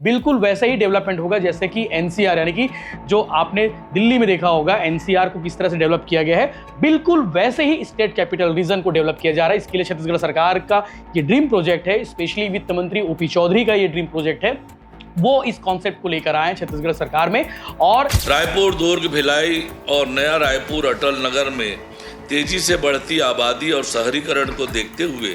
बिल्कुल वैसा ही डेवलपमेंट होगा जैसे कि एनसीआर, यानी कि जो आपने दिल्ली में देखा होगा एनसीआर को किस तरह से डेवलप किया गया है, बिल्कुल वैसे ही स्टेट कैपिटल रीजन को डेवलप किया जा रहा है। इसके लिए छत्तीसगढ़ सरकार का ये ड्रीम प्रोजेक्ट है, स्पेशली वित्त मंत्री ओपी चौधरी का ये ड्रीम प्रोजेक्ट है। वो इस कॉन्सेप्ट को लेकर आए छत्तीसगढ़ सरकार में। और रायपुर, दुर्ग, भिलाई और नया रायपुर अटल नगर में तेजी से बढ़ती आबादी और शहरीकरण को देखते हुए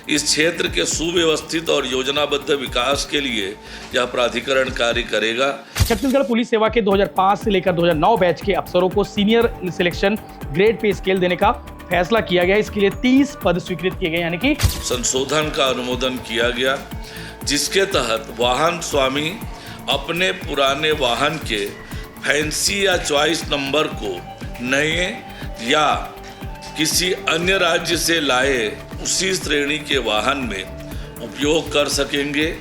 इस क्षेत्र के सुव्यवस्थित और योजनाबद्ध विकास के लिए यह प्राधिकरण कार्य करेगा। छत्तीसगढ़ पुलिस सेवा के 2005 से लेकर 2009 बैच के अफसरों को senior selection grade pay scale देने का फैसला किया गया। इसके लिए 30 पद स्वीकृत किए गए, यानी कि संशोधन का अनुमोदन किया गया, जिसके तहत वाहन स्वामी अपने पुराने वाहन के फैंसी या चॉइस नंबर को नए या किसी अन्य राज्य से लाए उसी श्रेणी के वाहन में उपयोग कर सकेंगे।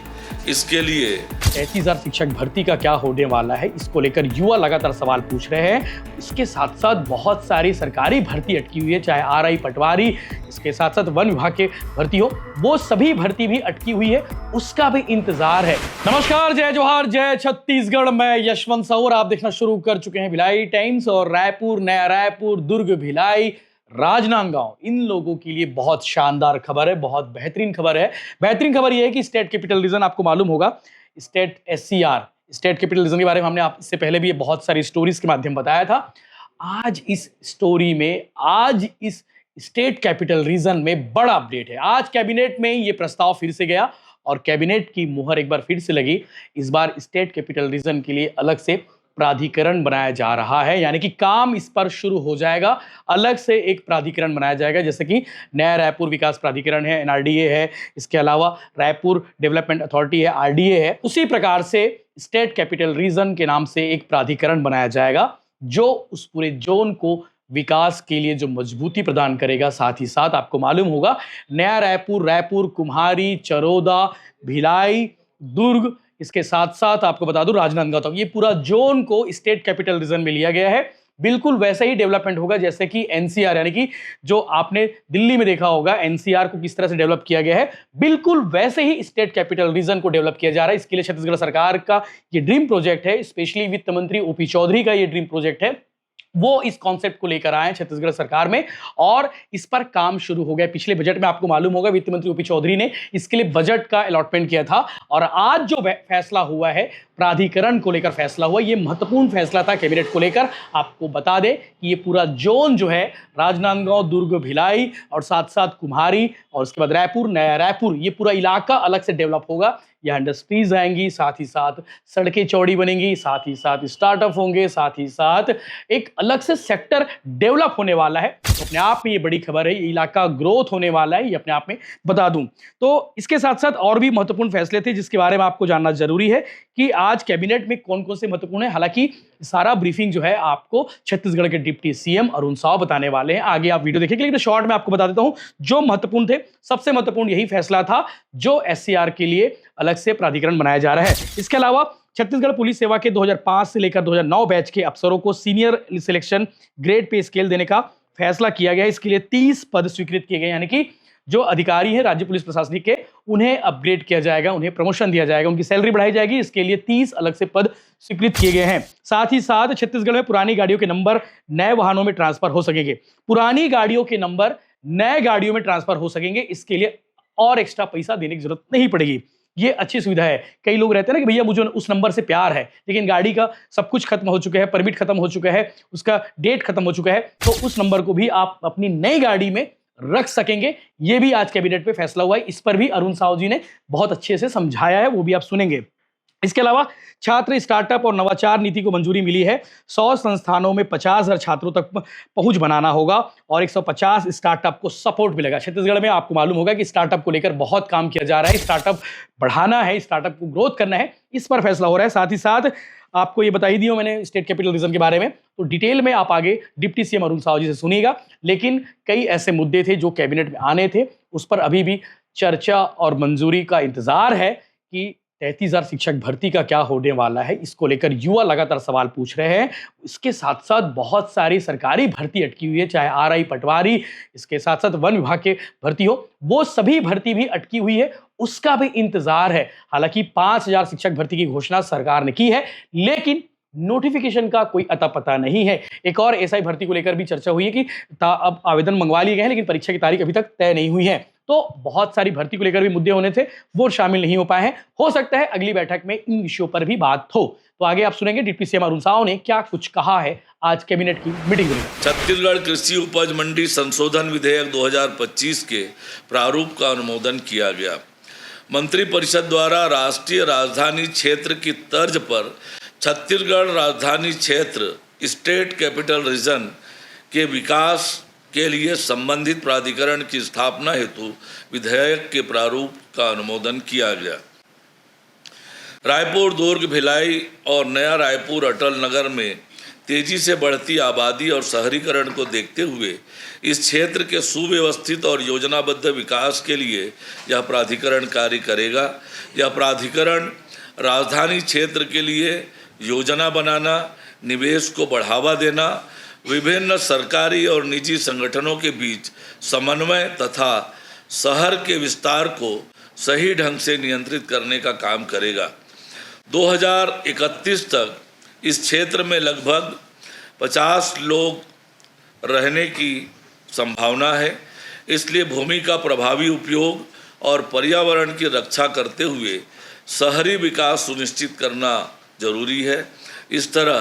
इसके लिए 30,000 शिक्षक भर्ती का क्या होने वाला है, इसको लेकर युवा लगातार सवाल पूछ रहे हैं। इसके साथ साथ बहुत सारी सरकारी भर्ती अटकी हुई है, चाहे आरआई, पटवारी, इसके साथ साथ वन विभाग के भर्ती हो, वो सभी भर्ती भी अटकी हुई है, उसका भी इंतजार है। नमस्कार, जय जोहार, जय छत्तीसगढ़। मैं यशवंत साहू, आप देखना शुरू कर चुके हैं भिलाई टाइम्स। और रायपुर, नया रायपुर, दुर्ग, भिलाई, राजनांदगांव, इन लोगों के लिए बहुत शानदार खबर है, बहुत बेहतरीन खबर है। बेहतरीन खबर यह है कि स्टेट कैपिटल रीजन, आपको मालूम होगा state SCR, state capital region के बारे में हमने आपसे पहले भी बहुत सारी स्टोरीज के माध्यम बताया था। आज इस स्टोरी में, आज इस स्टेट कैपिटल रीजन में बड़ा अपडेट है। आज कैबिनेट में ये प्रस्ताव फिर से गया और कैबिनेट की मुहर एक बार फिर से लगी। इस बार स्टेट कैपिटल रीजन के लिए अलग से प्राधिकरण बनाया जा रहा है, यानी कि काम इस पर शुरू हो जाएगा। अलग से एक प्राधिकरण बनाया जाएगा, जैसे कि नया रायपुर विकास प्राधिकरण है, एनआरडीए है, इसके अलावा रायपुर डेवलपमेंट अथॉरिटी है, आरडीए है। उसी प्रकार से स्टेट कैपिटल रीजन के नाम से एक प्राधिकरण बनाया जाएगा, जो उस पूरे जोन को विकास के लिए जो मजबूती प्रदान करेगा। साथ ही साथ आपको मालूम होगा नया रायपुर, रायपुर, कुम्हारी, चरोदा, भिलाई, दुर्ग, इसके साथ साथ आपको बता दूं राजनांदगांव तक, ये पूरा जोन को स्टेट कैपिटल रीजन में लिया गया है। बिल्कुल वैसा ही डेवलपमेंट होगा जैसे कि एनसीआर, यानी कि जो आपने दिल्ली में देखा होगा एनसीआर को किस तरह से डेवलप किया गया है, बिल्कुल वैसे ही स्टेट कैपिटल रीजन को डेवलप किया जा रहा है। इसके लिए छत्तीसगढ़ सरकार का ये ड्रीम प्रोजेक्ट है, स्पेशली वित्त मंत्री ओपी चौधरी का ये ड्रीम प्रोजेक्ट है। वो इस कॉन्सेप्ट को लेकर आए छत्तीसगढ़ सरकार में और इस पर काम शुरू हो गया। पिछले बजट में आपको मालूम होगा वित्त मंत्री ओपी चौधरी ने इसके लिए बजट का अलॉटमेंट किया था। और आज जो फैसला हुआ है, प्राधिकरण को लेकर फैसला हुआ, ये महत्वपूर्ण फैसला था कैबिनेट को लेकर। आपको बता दें कि ये पूरा जोन जो है राजनांदगांव, दुर्ग, भिलाई और साथ साथ कुम्हारी और उसके बाद रायपुर, नया रायपुर, ये पूरा इलाका अलग से डेवलप होगा। यहाँ इंडस्ट्रीज आएंगी, साथ ही साथ सड़कें चौड़ी बनेंगी, साथ ही साथ स्टार्टअप होंगे, साथ ही साथ एक अलग से सेक्टर डेवलप होने वाला है। तो अपने आप में ये बड़ी खबर है, ये इलाका ग्रोथ होने वाला है, ये अपने आप में बता दूं। तो इसके साथ साथ और भी महत्वपूर्ण फैसले थे जिसके बारे में आपको जानना जरूरी है कि आज कैबिनेट में कौन कौन से महत्वपूर्ण है। हालांकि सारा ब्रीफिंग जो है आपको छत्तीसगढ़ के डिप्टी सीएम अरुण साव बताने वाले हैं। आगे आप वीडियो देखिए, लेकिन शॉर्ट में आपको बता देता हूं जो महत्वपूर्ण थे। सबसे महत्वपूर्ण यही फैसला था जो एससीआर के लिए अलग से प्राधिकरण बनाया जा रहा है। इसके अलावा छत्तीसगढ़ पुलिस सेवा के 2005 से लेकर 2009 बैच के अफसरों को senior selection grade pay scale देने का फैसला किया गया। इसके लिए 30 पद स्वीकृत किए गए, यानी कि जो अधिकारी हैं राज्य पुलिस प्रशासनिक के, उन्हें अपग्रेड किया जाएगा, उन्हें प्रमोशन दिया जाएगा, उनकी सैलरी बढ़ाई जाएगी। इसके लिए 30 अलग से पद स्वीकृत किए गए हैं। साथ ही साथ छत्तीसगढ़ में पुरानी गाड़ियों के नंबर नए वाहनों में ट्रांसफर हो सकेंगे। पुरानी गाड़ियों के नंबर नए गाड़ियों में ट्रांसफर हो सकेंगे। इसके लिए और एक्स्ट्रा पैसा देने की जरूरत नहीं पड़ेगी। ये अच्छी सुविधा है। कई लोग रहते हैं ना कि भैया मुझे उस नंबर से प्यार है, लेकिन गाड़ी का सब कुछ खत्म हो चुका है, परमिट खत्म हो चुका है, उसका डेट खत्म हो चुका है, तो उस नंबर को भी आप अपनी नई गाड़ी में रख सकेंगे। ये भी आज कैबिनेट पे फैसला हुआ है। इस पर भी अरुण साव जी ने बहुत अच्छे से समझाया है, वो भी आप सुनेंगे। इसके अलावा छात्र स्टार्टअप और नवाचार नीति को मंजूरी मिली है। 100 संस्थानों में 50,000 छात्रों तक पहुंच बनाना होगा और 150 स्टार्टअप को सपोर्ट मिलेगा। छत्तीसगढ़ में आपको मालूम होगा कि स्टार्टअप को लेकर बहुत काम किया जा रहा है। स्टार्टअप बढ़ाना है, स्टार्टअप को ग्रोथ करना है, इस पर फैसला हो रहा है। साथ ही साथ आपको ये बता ही दिया मैंने स्टेट कैपिटल रीजन के बारे में, तो डिटेल में आप आगे डिप्टी सीएम अरुण साव जी से सुनिएगा। लेकिन कई ऐसे मुद्दे थे जो कैबिनेट में आने थे, उस पर अभी भी चर्चा और मंजूरी का इंतजार है कि 33,000 शिक्षक भर्ती का क्या होने वाला है, इसको लेकर युवा लगातार सवाल पूछ रहे हैं। इसके साथ-साथ बहुत सारी सरकारी भर्ती अटकी हुई है, चाहे आरआई, पटवारी, इसके साथ-साथ वन विभाग के भर्ती हो, वो सभी भर्ती भी अटकी हुई है, उसका भी इंतज़ार है। हालाँकि 5,000 शिक्षक भर्ती की घोषणा सरकार ने की है, लेकिन नोटिफिकेशन का कोई अता-पता नहीं है। एक और एसआई भर्ती को लेकर भी चर्चा हुई है कि अब आवेदन मंगवा लिए गए हैं, लेकिन परीक्षा की तारीख अभी तक तय नहीं हुई है। तो बहुत सारी भर्ती को लेकर भी मुद्दे होने थे, वो शामिल नहीं हो पाए हैं। हो सकता है अगली बैठक में इन विषयों पर भी बात हो। तो आगे आप सुनेंगे डिप्टी सीएम अरुण साव ने क्या कुछ कहा है आज कैबिनेट की मीटिंग में। छत्तीसगढ़ कृषि उपज मंडी संशोधन विधेयक 2025 के प्रारूप का अनुमोदन किया गया। मंत्रिपरिषद द्वारा राष्ट्रीय राजधानी क्षेत्र की तर्ज पर छत्तीसगढ़ राजधानी क्षेत्र स्टेट कैपिटल रीजन के विकास के लिए संबंधित प्राधिकरण की स्थापना हेतु विधेयक के प्रारूप का अनुमोदन किया गया। रायपुर, दुर्ग, भिलाई और नया रायपुर अटल नगर में तेजी से बढ़ती आबादी और शहरीकरण को देखते हुए इस क्षेत्र के सुव्यवस्थित और योजनाबद्ध विकास के लिए यह प्राधिकरण कार्य करेगा। यह प्राधिकरण राजधानी क्षेत्र के लिए योजना बनाना, निवेश को बढ़ावा देना, विभिन्न सरकारी और निजी संगठनों के बीच समन्वय तथा शहर के विस्तार को सही ढंग से नियंत्रित करने का काम करेगा। 2031 तक इस क्षेत्र में लगभग 50 लोग रहने की संभावना है, इसलिए भूमि का प्रभावी उपयोग और पर्यावरण की रक्षा करते हुए शहरी विकास सुनिश्चित करना जरूरी है। इस तरह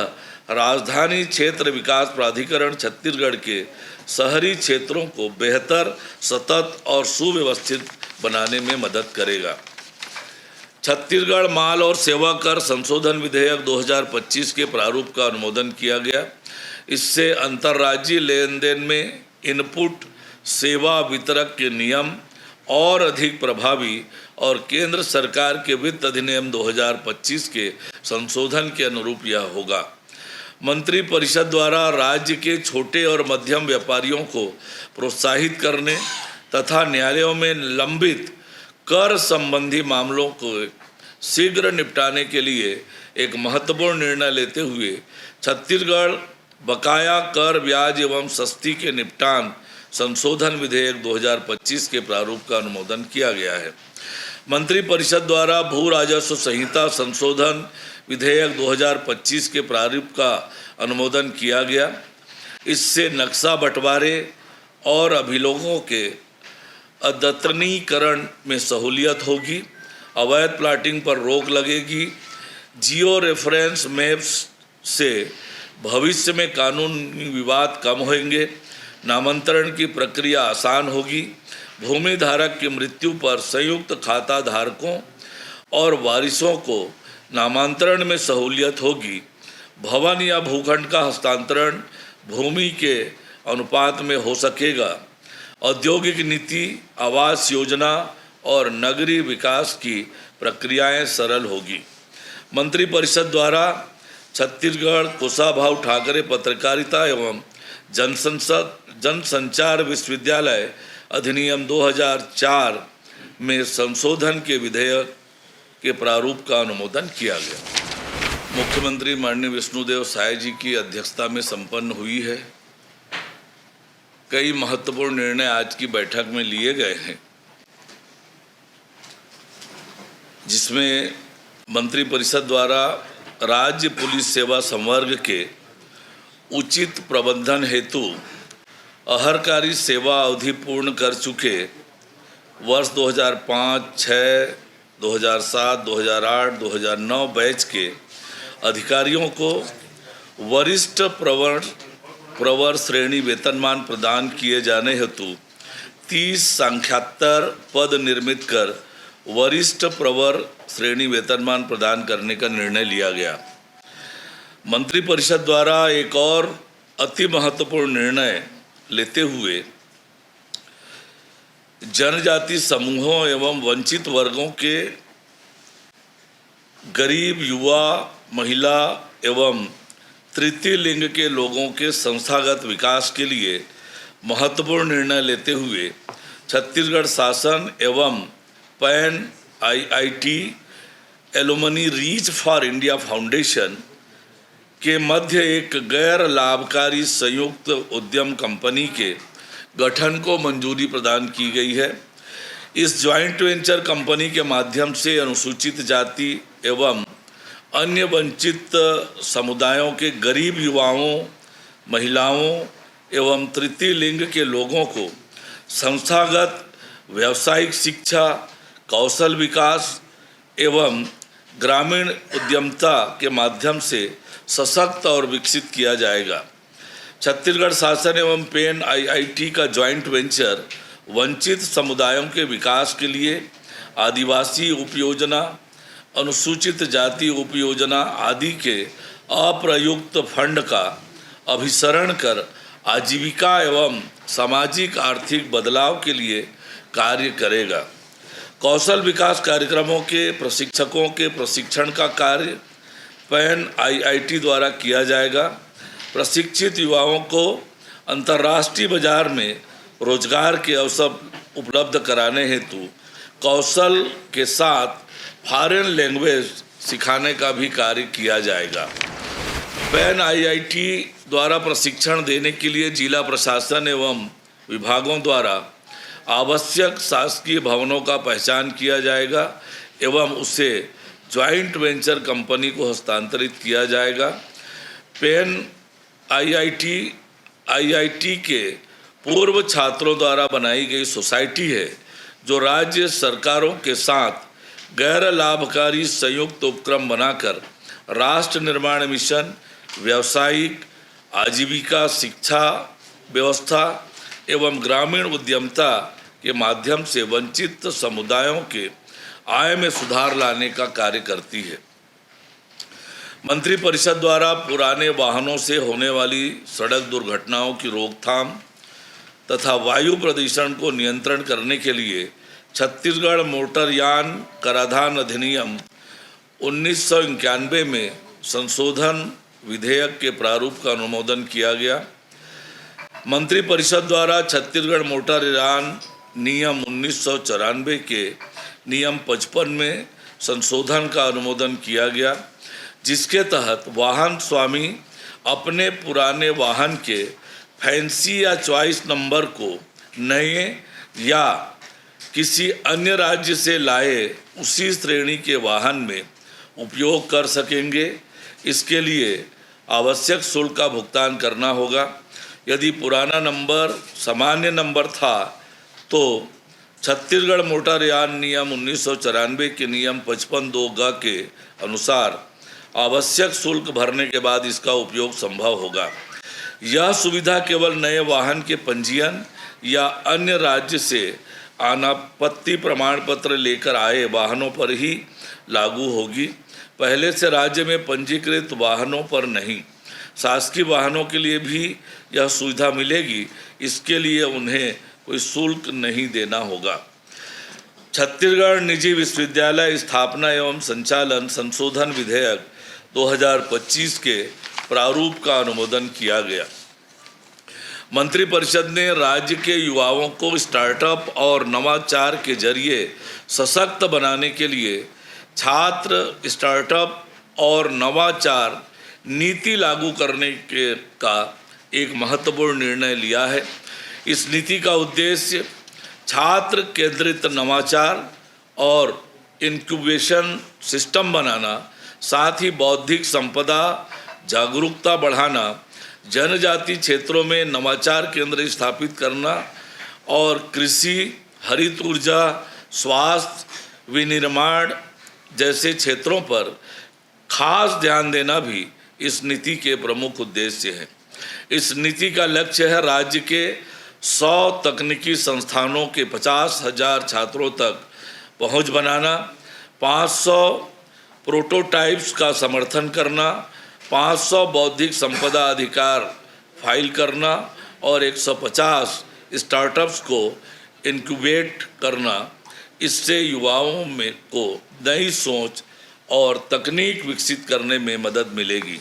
राजधानी क्षेत्र विकास प्राधिकरण छत्तीसगढ़ के शहरी क्षेत्रों को बेहतर, सतत और सुव्यवस्थित बनाने में मदद करेगा। छत्तीसगढ़ माल और सेवा कर संशोधन विधेयक 2025 के प्रारूप का अनुमोदन किया गया। इससे अंतर्राज्यीय लेन देन में इनपुट सेवा वितरक के नियम और अधिक प्रभावी और केंद्र सरकार के वित्त अधिनियम 2025 के संशोधन के अनुरूप यह होगा। मंत्रिपरिषद द्वारा राज्य के छोटे और मध्यम व्यापारियों को प्रोत्साहित करने तथा न्यायालयों में लंबित कर संबंधी मामलों को शीघ्र निपटाने के लिए एक महत्वपूर्ण निर्णय लेते हुए छत्तीसगढ़ बकाया कर, ब्याज एवं सस्ती के निपटान संशोधन विधेयक 2025 के प्रारूप का अनुमोदन किया गया है। मंत्रिपरिषद द्वारा भू राजस्व संहिता संशोधन विधेयक 2025 के प्रारूप का अनुमोदन किया गया। इससे नक्शा बंटवारे और अभिलोगों के अद्यतनीकरण में सहूलियत होगी, अवैध प्लाटिंग पर रोक लगेगी, जियो रेफरेंस मैप्स से भविष्य में कानूनी विवाद कम होंगे, नामांतरण की प्रक्रिया आसान होगी, भूमि धारक की मृत्यु पर संयुक्त खाता धारकों और वारिसों को नामांतरण में सहूलियत होगी, भवन या भूखंड का हस्तांतरण भूमि के अनुपात में हो सकेगा, औद्योगिक नीति, आवास योजना और नगरीय विकास की प्रक्रियाएं सरल होगी। मंत्रिपरिषद द्वारा छत्तीसगढ़ कुशाभाऊ ठाकरे पत्रकारिता एवं जनसंचार विश्वविद्यालय अधिनियम 2004 में संशोधन के विधेयक के प्रारूप का अनुमोदन किया गया। मुख्यमंत्री माननीय विष्णुदेव साय जी की अध्यक्षता में संपन्न हुई है। कई महत्वपूर्ण निर्णय आज की बैठक में लिए गए हैं, जिसमें मंत्रिपरिषद द्वारा राज्य पुलिस सेवा संवर्ग के उचित प्रबंधन हेतु अहरकारी सेवा अवधि पूर्ण कर चुके वर्ष 2005, 6, 2007, 2008, 2009 बैच के अधिकारियों को वरिष्ठ प्रवर श्रेणी वेतनमान प्रदान किए जाने हेतु 30 सांख्यात्तर पद निर्मित कर वरिष्ठ प्रवर श्रेणी वेतनमान प्रदान करने का निर्णय लिया गया। मंत्रिपरिषद द्वारा एक और अति महत्वपूर्ण निर्णय लेते हुए जनजाति समूहों एवं वंचित वर्गों के गरीब, युवा, महिला एवं तृतीय लिंग के लोगों के संस्थागत विकास के लिए महत्वपूर्ण निर्णय लेते हुए छत्तीसगढ़ शासन एवं pan IIT alumni reach for India foundation के मध्य एक गैर लाभकारी संयुक्त उद्यम कंपनी के गठन को मंजूरी प्रदान की गई है। इस ज्वाइंट वेंचर कंपनी के माध्यम से अनुसूचित जाति एवं अन्य वंचित समुदायों के गरीब युवाओं, महिलाओं एवं तृतीय लिंग के लोगों को संस्थागत व्यावसायिक शिक्षा, कौशल विकास एवं ग्रामीण उद्यमिता के माध्यम से सशक्त और विकसित किया जाएगा। छत्तीसगढ़ शासन एवं पेन आईआईटी का ज्वाइंट वेंचर वंचित समुदायों के विकास के लिए आदिवासी उपयोजना, अनुसूचित जाति उपयोजना आदि के अप्रयुक्त फंड का अभिसरण कर आजीविका एवं सामाजिक आर्थिक बदलाव के लिए कार्य करेगा। कौशल विकास कार्यक्रमों के प्रशिक्षकों के प्रशिक्षण का कार्य पैन आईआईटी द्वारा किया जाएगा। प्रशिक्षित युवाओं को अंतर्राष्ट्रीय बाजार में रोजगार के अवसर उपलब्ध कराने हेतु कौशल के साथ फॉरेन लैंग्वेज सिखाने का भी कार्य किया जाएगा। पैन आईआईटी द्वारा प्रशिक्षण देने के लिए जिला प्रशासन एवं विभागों द्वारा आवश्यक शासकीय भवनों का पहचान किया जाएगा एवं उसे ज्वाइंट वेंचर कंपनी को हस्तांतरित किया जाएगा। पेन आईआईटी के पूर्व छात्रों द्वारा बनाई गई सोसाइटी है जो राज्य सरकारों के साथ गैर लाभकारी संयुक्त उपक्रम बनाकर राष्ट्र निर्माण मिशन, व्यावसायिक आजीविका शिक्षा व्यवस्था एवं ग्रामीण उद्यमिता के माध्यम से वंचित समुदायों के आय में सुधार लाने का कार्य करती है। मंत्रिपरिषद द्वारा पुराने वाहनों से होने वाली सड़क दुर्घटनाओं की रोकथाम तथा वायु प्रदूषण को नियंत्रण करने के लिए छत्तीसगढ़ मोटर यान कराधान अधिनियम 1991 में संशोधन विधेयक के प्रारूप का अनुमोदन किया गया। मंत्रिपरिषद द्वारा छत्तीसगढ़ मोटर यान नियम 1994 के नियम 55 में संशोधन का अनुमोदन किया गया, जिसके तहत वाहन स्वामी अपने पुराने वाहन के फैंसी या चॉइस नंबर को नए या किसी अन्य राज्य से लाए उसी श्रेणी के वाहन में उपयोग कर सकेंगे। इसके लिए आवश्यक शुल्क का भुगतान करना होगा। यदि पुराना नंबर सामान्य नंबर था तो छत्तीसगढ़ मोटर यान नियम 1994 के नियम 55(2) के अनुसार आवश्यक शुल्क भरने के बाद इसका उपयोग संभव होगा। यह सुविधा केवल नए वाहन के पंजीयन या अन्य राज्य से अनापत्ति प्रमाण पत्र लेकर आए वाहनों पर ही लागू होगी। पहले से राज्य में पंजीकृत वाहनों पर नहीं। शासकीय वाहनों के लिए भी यह सुविधा मिलेगी। इसके लिए उन्हें कोई शुल्क नहीं देना होगा। छत्तीसगढ़ निजी विश्वविद्यालय स्थापना एवं संचालन संशोधन विधेयक 2025 के प्रारूप का अनुमोदन किया गया। मंत्रिपरिषद ने राज्य के युवाओं को स्टार्टअप और नवाचार के जरिए सशक्त बनाने के लिए छात्र स्टार्टअप और नवाचार नीति लागू करने का एक महत्वपूर्ण निर्णय लिया है। इस नीति का उद्देश्य छात्र केंद्रित नवाचार और इंक्यूबेशन सिस्टम बनाना, साथ ही बौद्धिक संपदा जागरूकता बढ़ाना, जनजाति क्षेत्रों में नवाचार केंद्र स्थापित करना और कृषि, हरित ऊर्जा, स्वास्थ्य, विनिर्माण जैसे क्षेत्रों पर खास ध्यान देना भी इस नीति के प्रमुख उद्देश्य हैं। इस नीति का लक्ष्य है राज्य के 100 तकनीकी संस्थानों के 50,000 छात्रों तक पहुंच बनाना, 500 प्रोटोटाइप्स का समर्थन करना, 500 बौद्धिक संपदा अधिकार फाइल करना और 150 स्टार्टअप्स को इनक्यूबेट करना। इससे युवाओं में को नई सोच और तकनीक विकसित करने में मदद मिलेगी।